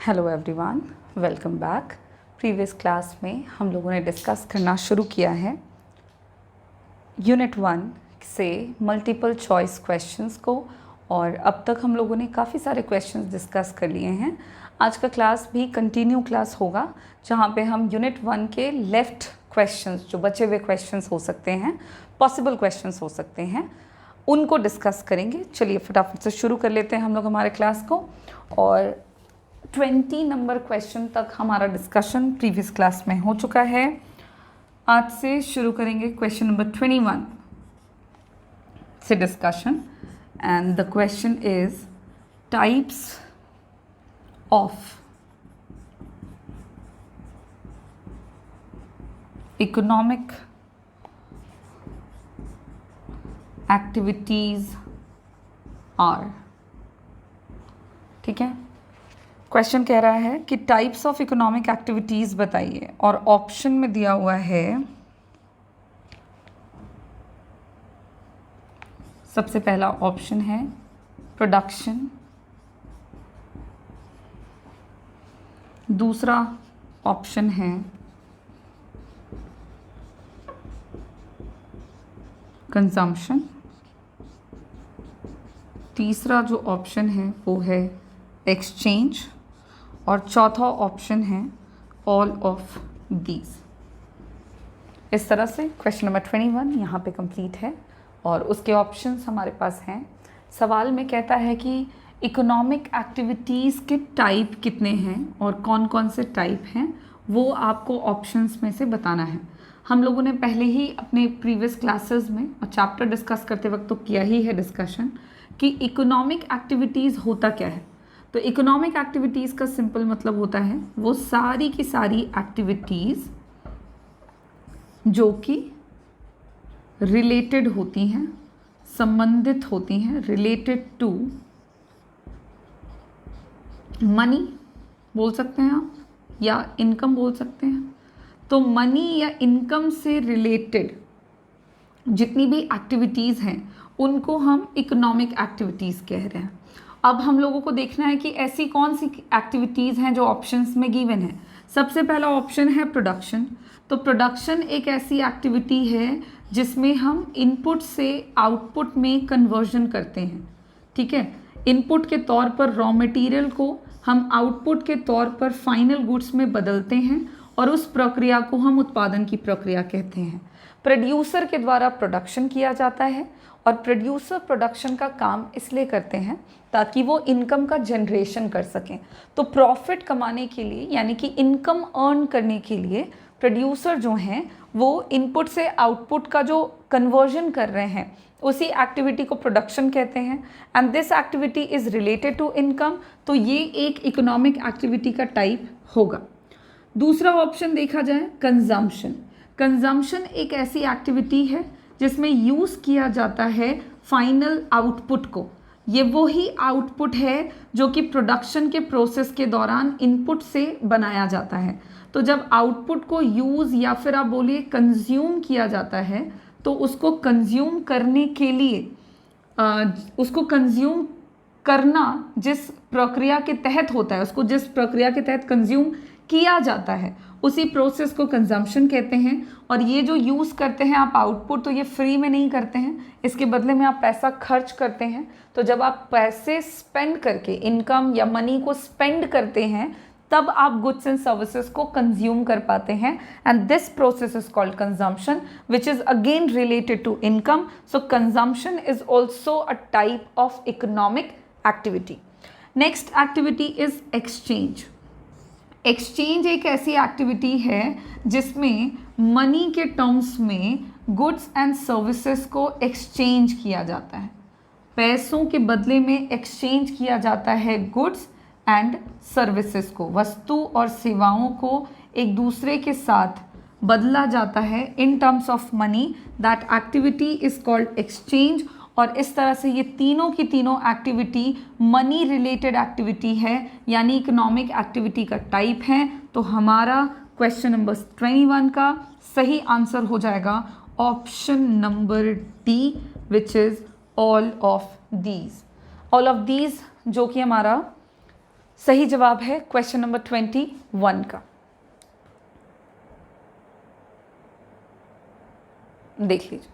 Hello everyone, welcome back. Previous class में हम लोगों ने डिस्कस करना शुरू किया है यूनिट 1 से मल्टीपल चॉइस क्वेश्चंस को, और अब तक हम लोगों ने काफ़ी सारे क्वेश्चंस डिस्कस कर लिए हैं। आज का क्लास भी कंटिन्यू क्लास होगा, जहाँ पे हम यूनिट 1 के लेफ़्ट क्वेश्चंस, जो बचे हुए क्वेश्चंस हो सकते हैं, पॉसिबल क्वेश्चंस हो सकते हैं, उनको डिस्कस करेंगे। चलिए फटाफट से शुरू कर लेते हैं हम लोग हमारे क्लास को। और 20 नंबर क्वेश्चन तक हमारा डिस्कशन प्रीवियस क्लास में हो चुका है। आज से शुरू करेंगे क्वेश्चन नंबर 21 से discussion, and the question is types of economic activities are. ठीक है, क्वेश्चन कह रहा है कि टाइप्स ऑफ इकोनॉमिक एक्टिविटीज़ बताइए, और ऑप्शन में दिया हुआ है सबसे पहला ऑप्शन है प्रोडक्शन, दूसरा ऑप्शन है कंजम्पशन, तीसरा जो ऑप्शन है वो है एक्सचेंज, और चौथा ऑप्शन है ऑल ऑफ दीज। इस तरह से क्वेश्चन नंबर 21 यहाँ पे कंप्लीट है, और उसके ऑप्शंस हमारे पास हैं। सवाल में कहता है कि इकोनॉमिक एक्टिविटीज़ के टाइप कितने हैं और कौन कौन से टाइप हैं, वो आपको ऑप्शंस में से बताना है। हम लोगों ने पहले ही अपने प्रीवियस क्लासेस में और चैप्टर डिस्कस करते वक्त तो किया ही है डिस्कशन कि इकोनॉमिक एक्टिविटीज़ होता क्या है। तो इकोनॉमिक एक्टिविटीज़ का सिंपल मतलब होता है वो सारी की सारी एक्टिविटीज़ जो कि रिलेटेड होती हैं, संबंधित होती हैं, रिलेटेड टू मनी बोल सकते हैं आप, या इनकम बोल सकते हैं। तो मनी या इनकम से रिलेटेड जितनी भी एक्टिविटीज़ हैं उनको हम इकोनॉमिक एक्टिविटीज़ कह रहे हैं। अब हम लोगों को देखना है कि ऐसी कौन सी एक्टिविटीज़ हैं जो ऑप्शंस में गिवन है। सबसे पहला ऑप्शन है प्रोडक्शन। तो प्रोडक्शन एक ऐसी एक्टिविटी है जिसमें हम इनपुट से आउटपुट में कन्वर्जन करते हैं। ठीक है, इनपुट के तौर पर रॉ मटेरियल को हम आउटपुट के तौर पर फाइनल गुड्स में बदलते हैं, और उस प्रक्रिया को हम उत्पादन की प्रक्रिया कहते हैं। प्रोड्यूसर के द्वारा प्रोडक्शन किया जाता है, और प्रोड्यूसर प्रोडक्शन का काम इसलिए करते हैं ताकि वो इनकम का जनरेशन कर सकें। तो प्रॉफिट कमाने के लिए, यानी कि इनकम अर्न करने के लिए, प्रोड्यूसर जो हैं वो इनपुट से आउटपुट का जो कन्वर्जन कर रहे हैं उसी एक्टिविटी को प्रोडक्शन कहते हैं, and this activity is related to income. तो ये एक इकोनॉमिक एक्टिविटी का टाइप होगा। दूसरा ऑप्शन देखा जाए कंजम्पशन। कंजम्पशन एक ऐसी एक्टिविटी है जिसमें यूज़ किया जाता है फाइनल आउटपुट को। ये वही आउटपुट है जो कि प्रोडक्शन के प्रोसेस के दौरान इनपुट से बनाया जाता है। तो जब आउटपुट को यूज़ या फिर आप बोलिए कंज्यूम किया जाता है, तो उसको कंज्यूम करने के लिए उसको कंज्यूम करना जिस प्रक्रिया के तहत होता है, उसको जिस प्रक्रिया के तहत कंज्यूम किया जाता है उसी प्रोसेस को कंजम्पशन कहते हैं। और ये जो यूज़ करते हैं आप आउटपुट, तो ये फ्री में नहीं करते हैं, इसके बदले में आप पैसा खर्च करते हैं। तो जब आप पैसे स्पेंड करके, इनकम या मनी को स्पेंड करते हैं, तब आप गुड्स एंड सर्विसेज को कंज्यूम कर पाते हैं, and this process is called consumption, which is again related to income. So consumption is also a type of economic activity. Next activity is exchange. Exchange एक ऐसी एक्टिविटी है जिसमें money के terms में गुड्स एंड सर्विसेज को exchange किया जाता है। पैसों के बदले में एक्सचेंज किया जाता है गुड्स एंड सर्विसेज को, वस्तु और सेवाओं को एक दूसरे के साथ बदला जाता है in terms of money. That activity is called exchange. और इस तरह से ये तीनों की तीनों एक्टिविटी मनी रिलेटेड एक्टिविटी है, यानी इकोनॉमिक एक्टिविटी का टाइप है। तो हमारा क्वेश्चन नंबर 21 का सही आंसर हो जाएगा option number D, which is all of these. All of these जो कि हमारा सही जवाब है क्वेश्चन नंबर 21 का। देख लीजिए।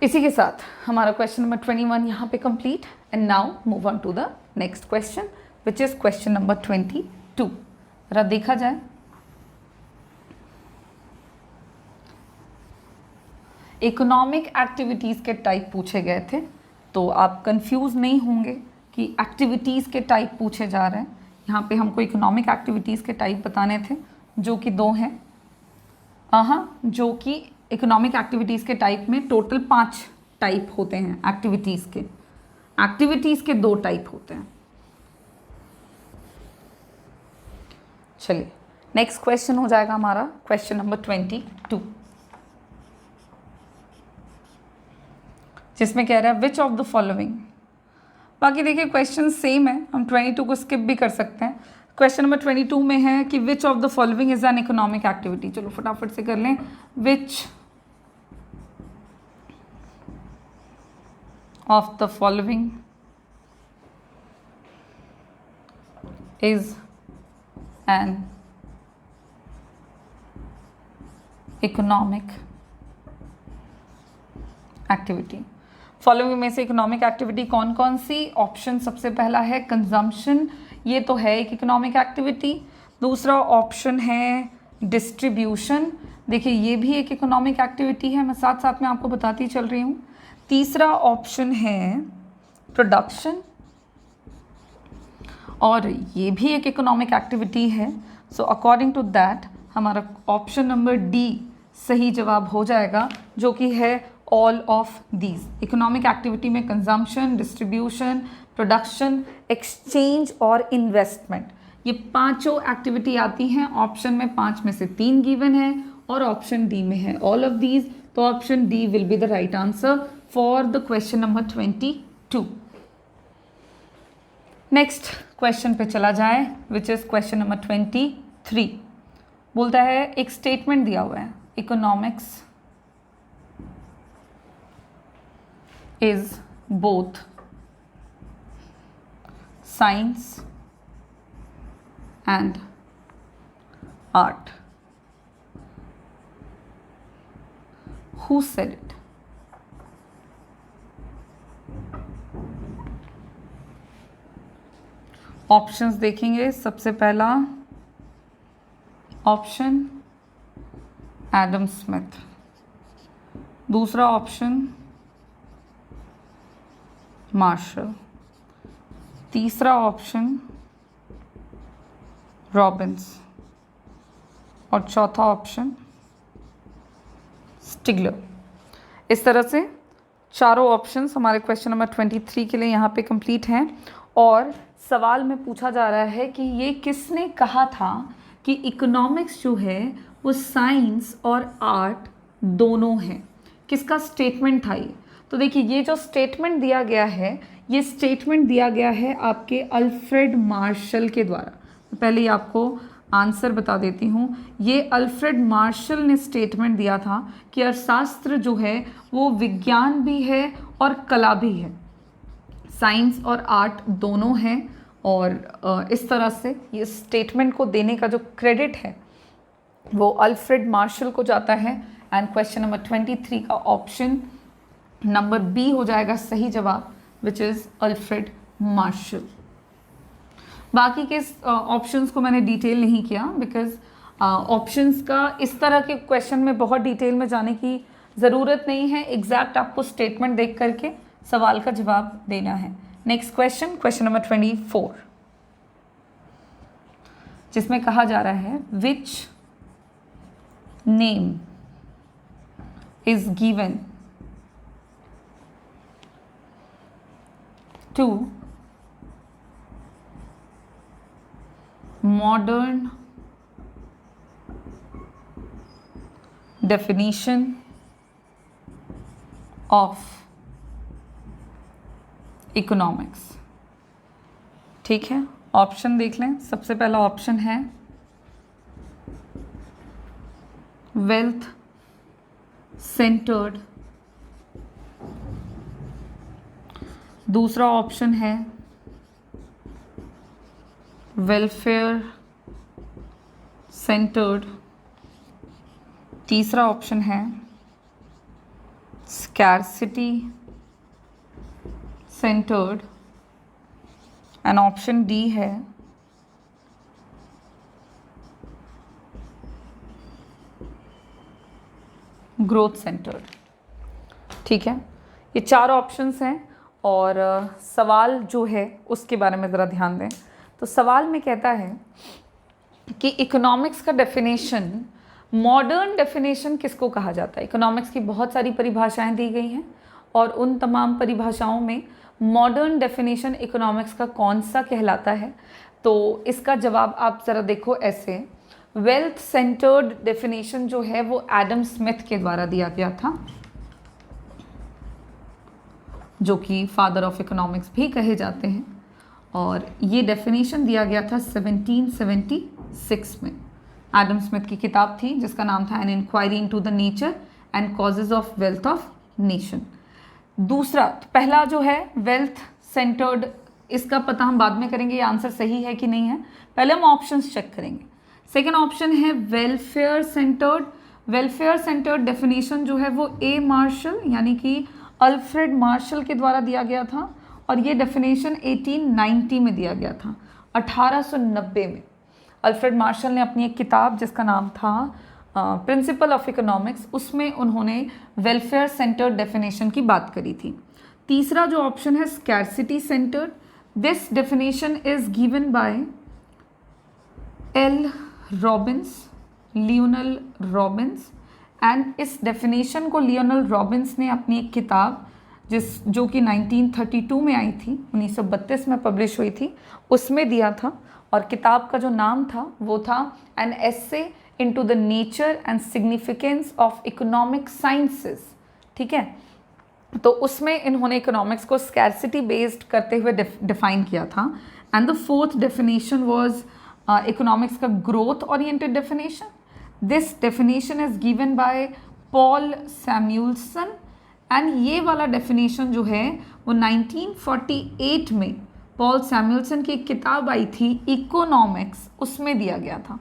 इसी के साथ हमारा क्वेश्चन नंबर 21 यहाँ पे complete. And now move on to the next question which is question number 22। जरा देखा जाए, इकोनॉमिक एक्टिविटीज़ के टाइप पूछे गए थे, तो आप कंफ्यूज नहीं होंगे कि एक्टिविटीज़ के टाइप पूछे जा रहे हैं। यहाँ पे हमको इकोनॉमिक एक्टिविटीज़ के टाइप बताने थे, जो कि 2 हैं। हाँ, जो कि इकोनॉमिक एक्टिविटीज़ के टाइप में टोटल 5 टाइप होते हैं एक्टिविटीज़ के। एक्टिविटीज़ के 2 टाइप होते हैं। चलिए नेक्स्ट क्वेश्चन हो जाएगा हमारा क्वेश्चन नंबर 22, जिसमें कह रहा है विच ऑफ द फॉलोइंग। बाकी देखिए क्वेश्चन सेम है, हम 22 को स्किप भी कर सकते हैं। क्वेश्चन नंबर 22 में है कि which of the following is an economic activity. चलो फटाफट से कर लें। Which of the following is an economic activity. Following में से इकोनॉमिक एक्टिविटी कौन कौन सी? ऑप्शन सबसे पहला है कंजम्पशन, ये तो है एक इकोनॉमिक एक्टिविटी। दूसरा ऑप्शन है डिस्ट्रीब्यूशन, देखिए ये भी एक इकोनॉमिक एक्टिविटी है, मैं साथ साथ में आपको बताती चल रही हूँ। तीसरा ऑप्शन है प्रोडक्शन, और ये भी एक इकोनॉमिक एक्टिविटी है। सो अकॉर्डिंग टू दैट हमारा ऑप्शन नंबर डी सही जवाब हो जाएगा, जो कि है all of these. Economic activity में कंजम्पशन, डिस्ट्रीब्यूशन, प्रोडक्शन, एक्सचेंज और इन्वेस्टमेंट, ये 5 एक्टिविटी आती हैं। ऑप्शन में 5 में से 3 गिवन है और ऑप्शन डी में है ऑल ऑफ दीज, तो option D will be the right answer for the question number 22। Next question पे चला जाए विच इज क्वेश्चन नंबर 23। बोलता है एक स्टेटमेंट दिया हुआ है, economics is both science and art. Who said it? Options देखेंगे। सबसे पहला ऑप्शन एडम स्मिथ, दूसरा ऑप्शन मार्शल, तीसरा ऑप्शन रॉबिन्स और चौथा ऑप्शन स्टिगलर। इस तरह से चारों ऑप्शंस हमारे क्वेश्चन नंबर 23 के लिए यहाँ पे कंप्लीट हैं। और सवाल में पूछा जा रहा है कि ये किसने कहा था कि इकोनॉमिक्स जो है वो साइंस और आर्ट दोनों है, किसका स्टेटमेंट था ये? तो देखिए ये जो स्टेटमेंट दिया गया है, ये स्टेटमेंट दिया गया है आपके अल्फ्रेड मार्शल के द्वारा। तो पहले ही आपको आंसर बता देती हूँ। ये अल्फ्रेड मार्शल ने स्टेटमेंट दिया था कि अर्थशास्त्र जो है वो विज्ञान भी है और कला भी है, साइंस और आर्ट दोनों हैं। और इस तरह से ये स्टेटमेंट को देने का जो क्रेडिट है वो अल्फ्रेड मार्शल को जाता है। एंड क्वेश्चन नंबर 23 का ऑप्शन नंबर बी हो जाएगा सही जवाब, विच इज़ अल्फ्रेड मार्शल। बाकी के ऑप्शंस को मैंने डिटेल नहीं किया, बिकॉज ऑप्शंस का इस तरह के क्वेश्चन में बहुत डिटेल में जाने की ज़रूरत नहीं है। एग्जैक्ट आपको स्टेटमेंट देख करके सवाल का जवाब देना है। नेक्स्ट क्वेश्चन, क्वेश्चन नंबर 24, जिसमें कहा जा रहा है which name is given to modern definition of economics। ठीक है, ऑप्शन देख लें। सबसे पहला ऑप्शन है वेल्थ सेंटर्ड दूसरा ऑप्शन है वेलफेयर सेंटर्ड, तीसरा ऑप्शन है scarcity centred, and option D है ग्रोथ सेंटर्ड। ठीक है, ये चार ऑप्शंस हैं और सवाल जो है उसके बारे में ज़रा ध्यान दें। तो सवाल में कहता है कि इकोनॉमिक्स का डेफिनेशन, मॉडर्न डेफिनेशन किसको कहा जाता है। इकोनॉमिक्स की बहुत सारी परिभाषाएं दी गई हैं और उन तमाम परिभाषाओं में मॉडर्न डेफिनेशन इकोनॉमिक्स का कौन सा कहलाता है। तो इसका जवाब आप ज़रा देखो ऐसे, वेल्थ सेंटर्ड डेफिनेशन जो है वो एडम स्मिथ के द्वारा दिया गया था, जो कि फादर ऑफ इकोनॉमिक्स भी कहे जाते हैं, और ये डेफिनेशन दिया गया था 1776 में। एडम स्मिथ की किताब थी जिसका नाम था an inquiry into the nature and causes of wealth of nation. दूसरा, पहला जो है वेल्थ सेंटर्ड, इसका पता हम बाद में करेंगे ये आंसर सही है कि नहीं है, पहले हम ऑप्शंस चेक करेंगे। सेकेंड ऑप्शन है welfare centred. Welfare centred definition जो है वो ए मार्शल यानी कि अल्फ्रेड मार्शल के द्वारा दिया गया था, और ये डेफिनेशन 1890 में दिया गया था, 1890 में। अल्फ्रेड मार्शल ने अपनी एक किताब जिसका नाम था प्रिंसिपल ऑफ इकोनॉमिक्स, उसमें उन्होंने वेलफेयर सेंटर्ड डेफिनेशन की बात करी थी। तीसरा जो ऑप्शन है scarcity centred, this definition is given by L Robins, Lionel Robins, and इस डेफिनेशन को लियोनल रॉबिन्स ने अपनी एक किताब जो कि 1932 में आई थी, 1932 में पब्लिश हुई थी, उसमें दिया था, और किताब का जो नाम था वो था an essay into the nature and significance of economic sciences. ठीक है, तो उसमें इन्होंने इकोनॉमिक्स को स्कैरसिटी बेस्ड करते हुए डिफाइन किया था। And the fourth definition was economics का growth oriented definition. This definition is given by Paul Samuelson, and ये वाला डेफिनेशन जो है वो 1948 में पॉल सैमुएल्सन की एक किताब आई थी इकोनॉमिक्स, उसमें दिया गया था।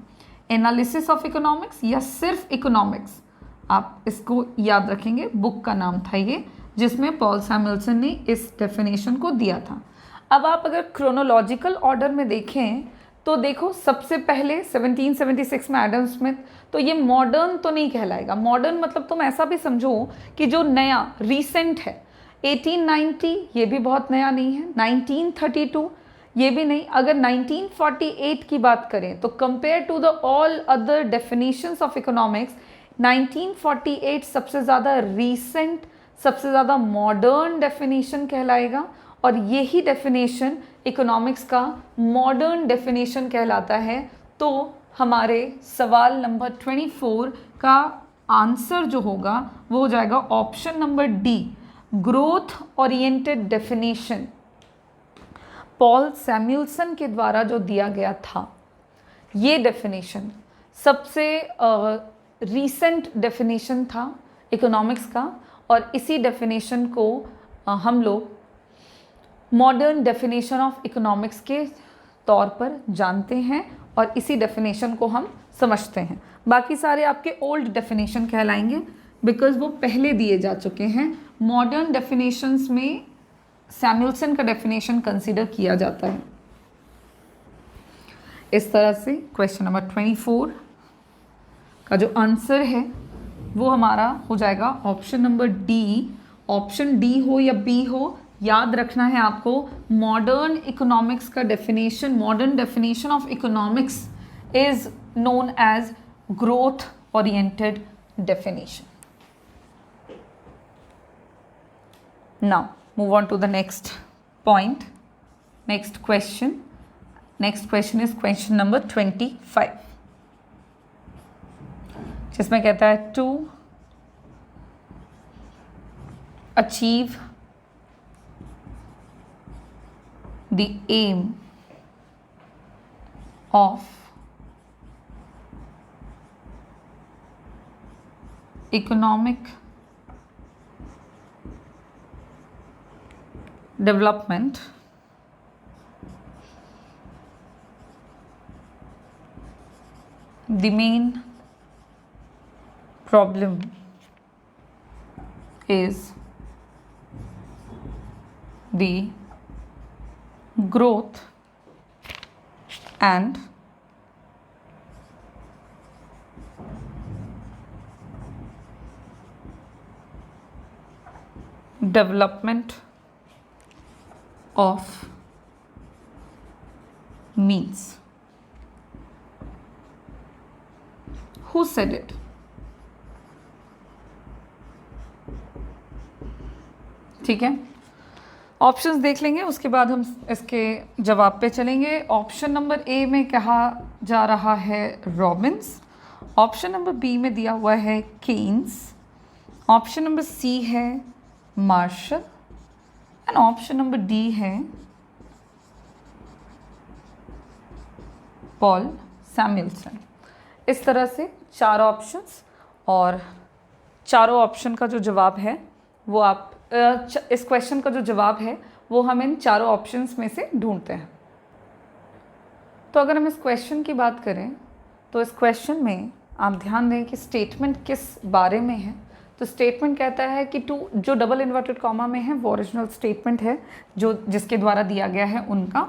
एनालिसिस ऑफ इकोनॉमिक्स या सिर्फ इकोनॉमिक्स, आप इसको याद रखेंगे, बुक का नाम था ये, जिसमें पॉल सैमुएल्सन ने इस डेफिनेशन को दिया था। अब आप अगर क्रोनोलॉजिकल ऑर्डर में देखें तो देखो, सबसे पहले 1776 में एडम स्मिथ, तो ये मॉडर्न तो नहीं कहलाएगा। मॉडर्न मतलब तुम ऐसा भी समझो कि जो नया रीसेंट है। 1890 ये भी बहुत नया नहीं है, 1932 ये भी नहीं। अगर 1948 की बात करें तो compare to the all other definitions of economics, 1948 सबसे ज़्यादा रीसेंट, सबसे ज़्यादा मॉडर्न डेफिनेशन कहलाएगा, और यही डेफिनेशन इकोनॉमिक्स का मॉडर्न डेफिनेशन कहलाता है। तो हमारे सवाल नंबर 24 का आंसर जो होगा वो हो जाएगा option number D, growth oriented definition, Paul Samuelson के द्वारा जो दिया गया था। ये डेफिनेशन सबसे रीसेंट डेफिनेशन था इकोनॉमिक्स का, और इसी डेफिनेशन को हम लोग मॉडर्न डेफिनेशन ऑफ इकोनॉमिक्स के तौर पर जानते हैं, और इसी डेफिनेशन को हम समझते हैं। बाकी सारे आपके ओल्ड डेफिनेशन कहलाएंगे बिकॉज वो पहले दिए जा चुके हैं। मॉडर्न डेफिनेशंस में सैमुएल्सन का डेफिनेशन कंसीडर किया जाता है। इस तरह से क्वेश्चन नंबर 24 का जो आंसर है वो हमारा हो जाएगा option number D. Option D हो या बी हो, याद रखना है आपको, मॉडर्न इकोनॉमिक्स का definition, modern definition of economics is known as growth oriented definition. Now move on to the next point, next question. Next question is question number 25, जिसमें कहता है to achieve the aim of economic development the main problem is the growth and development of means. Who said it? ठीक है, options देख लेंगे, उसके बाद हम इसके जवाब पे चलेंगे। ऑप्शन नंबर ए में कहा जा रहा है रॉबिन्स, ऑप्शन नंबर बी में दिया हुआ है केन्स, ऑप्शन नंबर सी है martial and option number D है पॉल सैमुएल्सन। इस तरह से चार ऑप्शंस, और चारों ऑप्शन का जो जवाब है वो आप इस क्वेश्चन का जो जवाब है वो हम इन चारों ऑप्शंस में से ढूंढते हैं। तो अगर हम इस क्वेश्चन की बात करें तो इस क्वेश्चन में आप ध्यान दें कि स्टेटमेंट किस बारे में है। तो स्टेटमेंट कहता है कि जो डबल इन्वर्टेड कॉमा में है वो ओरिजिनल स्टेटमेंट है जो जिसके द्वारा दिया गया है उनका।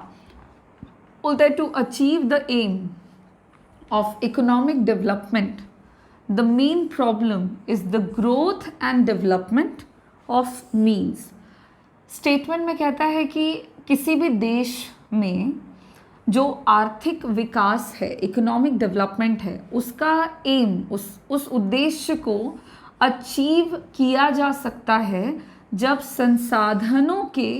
बोलता है to achieve the aim of economic development, the main problem is the growth and development of means. Statement में कहता है कि किसी भी देश में जो आर्थिक विकास है, इकोनॉमिक डेवलपमेंट है, उसका एम, उस उद्देश्य को अचीव किया जा सकता है जब संसाधनों के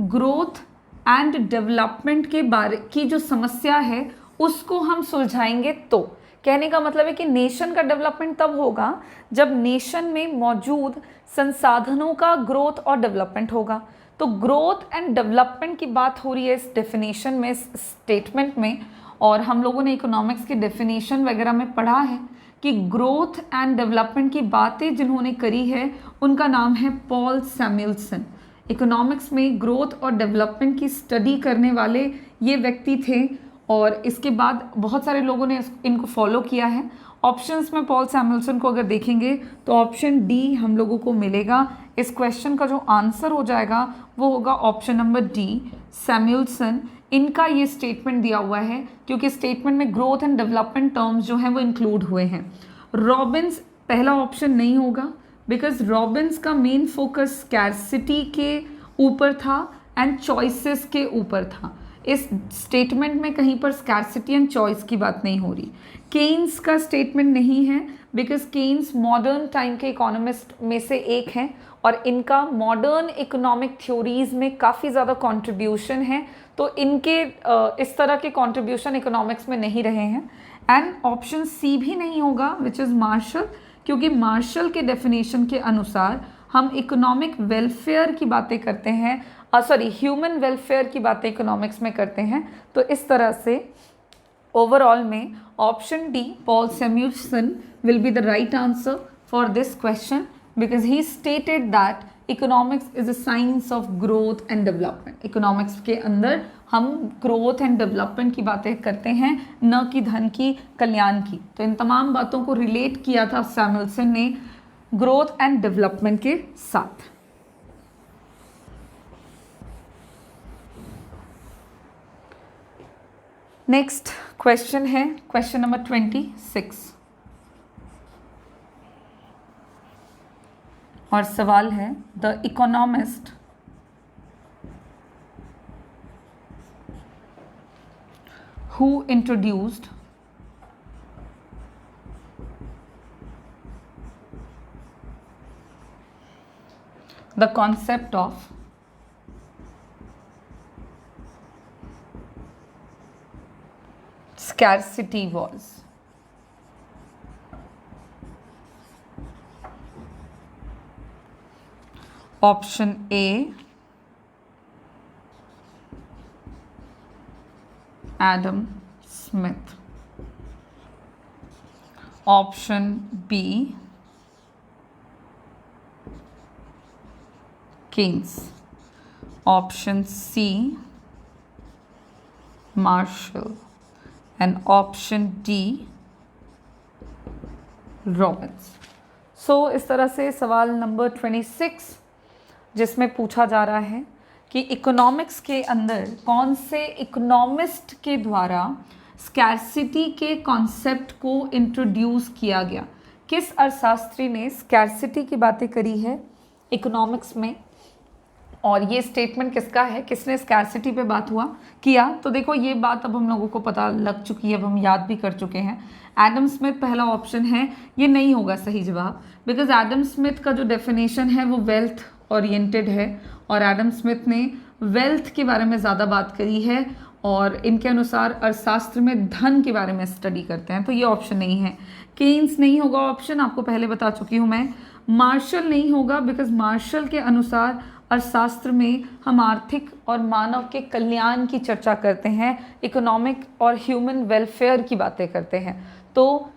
ग्रोथ एंड डेवलपमेंट के बारे की जो समस्या है उसको हम सुलझाएंगे। तो कहने का मतलब है कि नेशन का डेवलपमेंट तब होगा जब नेशन में मौजूद संसाधनों का ग्रोथ और डेवलपमेंट होगा। तो ग्रोथ एंड डेवलपमेंट की बात हो रही है इस डेफिनेशन में, इस स्टेटमेंट में। और हम लोगों ने इकोनॉमिक्स की डेफिनेशन वगैरह में पढ़ा है कि ग्रोथ एंड डेवलपमेंट की बातें जिन्होंने करी है उनका नाम है पॉल सैमुएल्सन। इकोनॉमिक्स में ग्रोथ और डेवलपमेंट की स्टडी करने वाले ये व्यक्ति थे, और इसके बाद बहुत सारे लोगों ने इनको फॉलो किया है। ऑप्शंस में पॉल सैमुएल्सन को अगर देखेंगे तो ऑप्शन डी हम लोगों को मिलेगा। इस क्वेश्चन का जो आंसर हो जाएगा वो होगा ऑप्शन नंबर डी, सैमुएल्सन। इनका ये स्टेटमेंट दिया हुआ है क्योंकि स्टेटमेंट में ग्रोथ एंड डेवलपमेंट टर्म्स जो हैं वो इंक्लूड हुए हैं। रॉबिन्स पहला ऑप्शन नहीं होगा बिकॉज रॉबिन्स का मेन फोकस स्कैरसिटी के ऊपर था एंड चॉइसेस के ऊपर था। इस स्टेटमेंट में कहीं पर स्कैरसिटी एंड चॉइस की बात नहीं हो रही। केन्स का स्टेटमेंट नहीं है बिकॉज केन्स मॉडर्न टाइम के इकोनॉमिस्ट में से एक हैं और इनका मॉडर्न इकोनॉमिक थ्योरीज में काफ़ी ज़्यादा कंट्रीब्यूशन है, तो इनके इस तरह के कंट्रीब्यूशन इकोनॉमिक्स में नहीं रहे हैं। एंड ऑप्शन सी भी नहीं होगा विच इज़ मार्शल, क्योंकि मार्शल के डेफिनेशन के अनुसार हम इकोनॉमिक वेलफेयर की बातें करते हैं, ह्यूमन वेलफेयर की बातें इकोनॉमिक्स में करते हैं। तो इस तरह से ओवरऑल में option D, Paul Samuelson, will be the right answer for this question because he stated that economics is a science of growth and development. Economics के अंदर हम ग्रोथ एंड डेवलपमेंट की बातें करते हैं, न कि धन की, कल्याण की। तो इन तमाम बातों को रिलेट किया था सैमुएल्सन ने ग्रोथ एंड डेवलपमेंट के साथ। नेक्स्ट क्वेश्चन है क्वेश्चन नंबर 26 और सवाल है the economist who introduced the concept of scarcity was? Option A, Adam Smith. Option B, Keynes. Option C Marshall and option D Robbins. So इस तरह से सवाल नंबर 26 जिसमें पूछा जा रहा है कि इकोनॉमिक्स के अंदर कौन से इकोनॉमिस्ट के द्वारा स्कैरसिटी के कॉन्सेप्ट को इंट्रोड्यूस किया गया, किस अर्थशास्त्री ने स्कैरसिटी की बातें करी है इकोनॉमिक्स में, और ये स्टेटमेंट किसका है, किसने स्कैरसिटी पे बात किया। तो देखो ये बात अब हम लोगों को पता लग चुकी है, अब हम याद भी कर चुके हैं। एडम स्मिथ पहला ऑप्शन है, ये नहीं होगा सही जवाब, बिकॉज एडम स्मिथ का जो डेफिनेशन है वो वेल्थ ओरिएंटेड है और एडम स्मिथ ने वेल्थ के बारे में ज़्यादा बात करी है और इनके अनुसार अर्थशास्त्र में धन के बारे में स्टडी करते हैं, तो ये ऑप्शन नहीं है। केन्स नहीं होगा ऑप्शन, आपको पहले बता चुकी हूँ मैं। मार्शल नहीं होगा बिकॉज मार्शल के अनुसार अर्थशास्त्र में हम आर्थिक और मानव के कल्याण की चर्चा करते हैं, इकोनॉमिक और ह्यूमन वेलफेयर की बातें करते हैं, तो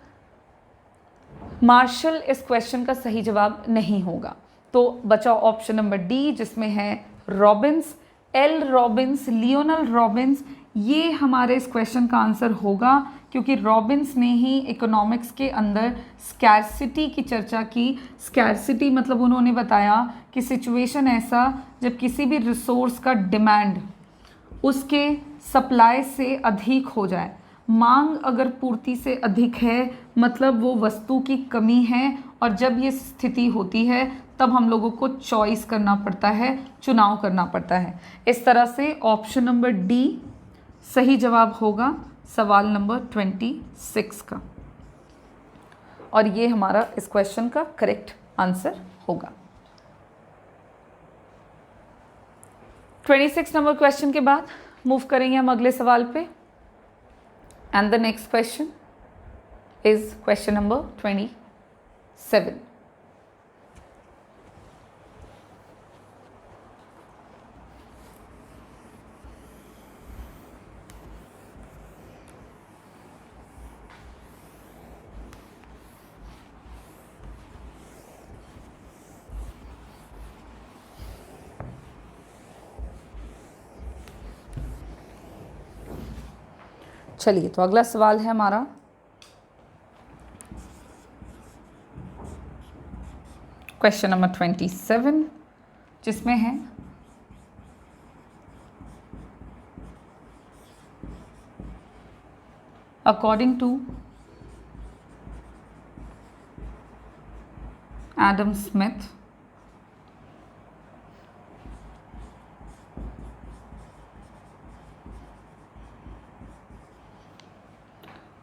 मार्शल इस क्वेश्चन का सही जवाब नहीं होगा। तो बचा ऑप्शन नंबर डी जिसमें है Robins, L Robins, Lionel Robins. ये हमारे इस क्वेश्चन का आंसर होगा क्योंकि रॉबिन्स ने ही इकोनॉमिक्स के अंदर स्कैरसिटी की चर्चा की। स्कैरसिटी मतलब उन्होंने बताया कि सिचुएशन ऐसा जब किसी भी रिसोर्स का डिमांड उसके सप्लाई से अधिक हो जाए, मांग अगर पूर्ति से अधिक है मतलब वो वस्तु की कमी है, और जब ये स्थिति होती है तब हम लोगों को चॉइस करना पड़ता है, चुनाव करना पड़ता है। इस तरह से ऑप्शन नंबर डी सही जवाब होगा सवाल नंबर 26 का, और ये हमारा इस क्वेश्चन का करेक्ट आंसर होगा। 26 नंबर क्वेश्चन के बाद मूव करेंगे हम अगले सवाल पे, and the next question is question number 27। चलिए तो अगला सवाल है हमारा क्वेश्चन नंबर 27 जिसमें है according to Adam Smith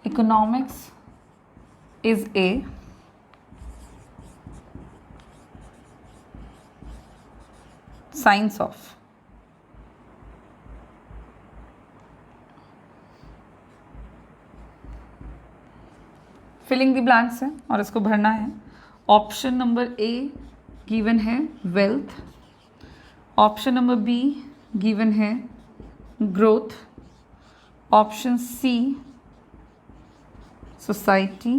economics is a science of filling the blanks है और इसको भरना है। ऑप्शन नंबर ए गिवन है wealth, option number B given है growth, option C society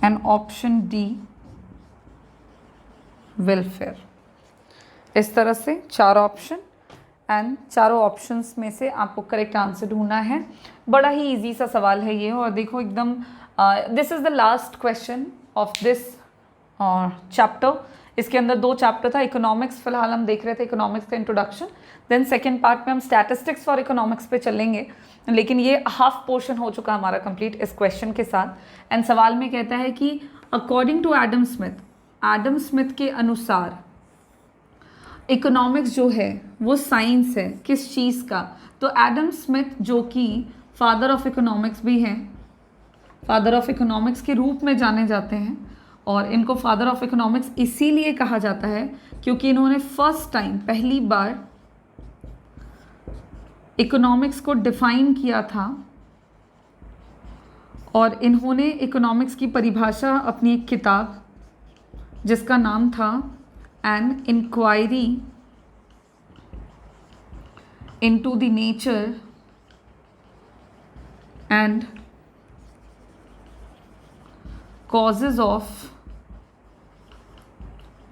and option D welfare. इस तरह से चार ऑप्शन, एंड चारों ऑप्शंस में से आपको करेक्ट आंसर ढूंढना है। बड़ा ही इजी सा सवाल है ये, और देखो एकदम this is the last question of this chapter. इसके अंदर 2 चैप्टर था, इकोनॉमिक्स फिलहाल हम देख रहे थे, इकोनॉमिक्स का इंट्रोडक्शन, देन सेकेंड पार्ट में हम स्टैटिस्टिक्स फॉर इकोनॉमिक्स पे चलेंगे, लेकिन ये हाफ पोर्शन हो चुका हमारा कंप्लीट इस क्वेश्चन के साथ। एंड सवाल में कहता है कि according to Adam Smith, Adam Smith के अनुसार इकोनॉमिक्स जो है वो साइंस है किस चीज़ का। तो एडम स्मिथ जो कि फादर ऑफ इकोनॉमिक्स भी हैं, फादर ऑफ इकोनॉमिक्स के रूप में जाने जाते हैं, और इनको फादर ऑफ इकोनॉमिक्स इसीलिए कहा जाता है क्योंकि इन्होंने फर्स्ट टाइम पहली बार इकोनॉमिक्स को डिफाइन किया था, और इन्होंने इकोनॉमिक्स की परिभाषा अपनी एक किताब जिसका नाम था an inquiry into the nature and causes of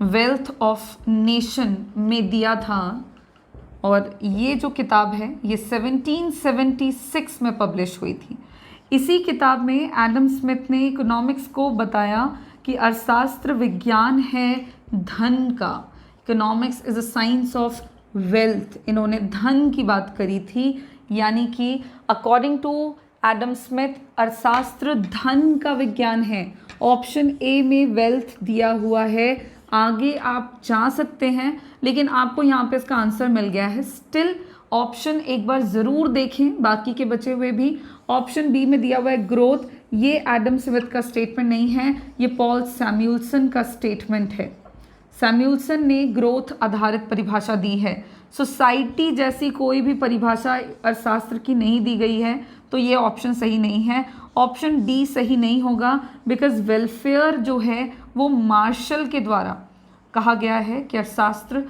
wealth of nation में दिया था, और ये जो किताब है ये 1776 में पब्लिश हुई थी। इसी किताब में एडम स्मिथ ने इकोनॉमिक्स को बताया कि अर्थशास्त्र विज्ञान है धन का। Economics is a science of wealth. इन्होंने धन की बात करी थी, यानी कि अकॉर्डिंग टू एडम स्मिथ अर्थशास्त्र धन का विज्ञान है। ऑप्शन ए में वेल्थ दिया हुआ है। आगे आप जा सकते हैं, लेकिन आपको यहाँ पे इसका आंसर मिल गया है। स्टिल ऑप्शन एक बार ज़रूर देखें, बाकी के बचे हुए भी। ऑप्शन बी में दिया हुआ है ग्रोथ। ये एडम स्मिथ का स्टेटमेंट नहीं है, ये पॉल सैमुअल्सन का स्टेटमेंट है। सैमुअल्सन ने ग्रोथ आधारित परिभाषा दी है। सोसाइटी जैसी कोई भी परिभाषा अर्थशास्त्र की नहीं दी गई है, तो ये ऑप्शन सही नहीं है। ऑप्शन डी सही नहीं होगा, बिकॉज वेलफेयर जो है वो मार्शल के द्वारा कहा गया है कि अर्थशास्त्र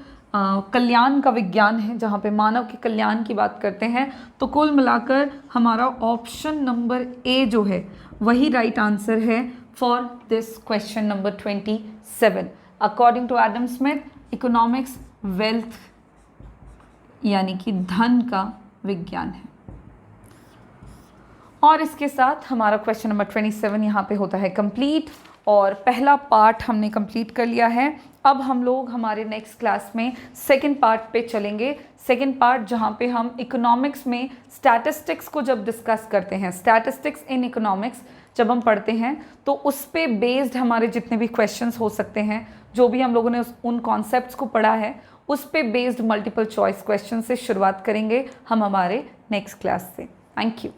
कल्याण का विज्ञान है, जहाँ पे मानव के कल्याण की बात करते हैं। तो कुल मिलाकर हमारा ऑप्शन नंबर ए जो है वही राइट आंसर है for this question number 27। According to Adam Smith economics wealth यानी कि धन का विज्ञान है। और इसके साथ हमारा क्वेश्चन नंबर 27 यहाँ पे होता है कंप्लीट, और पहला पार्ट हमने कंप्लीट कर लिया है। अब हम लोग हमारे नेक्स्ट क्लास में सेकंड पार्ट पे चलेंगे। सेकंड पार्ट जहाँ पे हम इकोनॉमिक्स में स्टैटिस्टिक्स को जब डिस्कस करते हैं, स्टैटिस्टिक्स इन इकोनॉमिक्स जब हम पढ़ते हैं, तो उस पे बेस्ड हमारे जितने भी क्वेश्चंस हो सकते हैं, जो भी हम लोगों ने उन कॉन्सेप्ट्स को पढ़ा है, उस पे बेस्ड मल्टीपल चॉइस क्वेश्चन से शुरुआत करेंगे हम हमारे नेक्स्ट क्लास से। Thank you.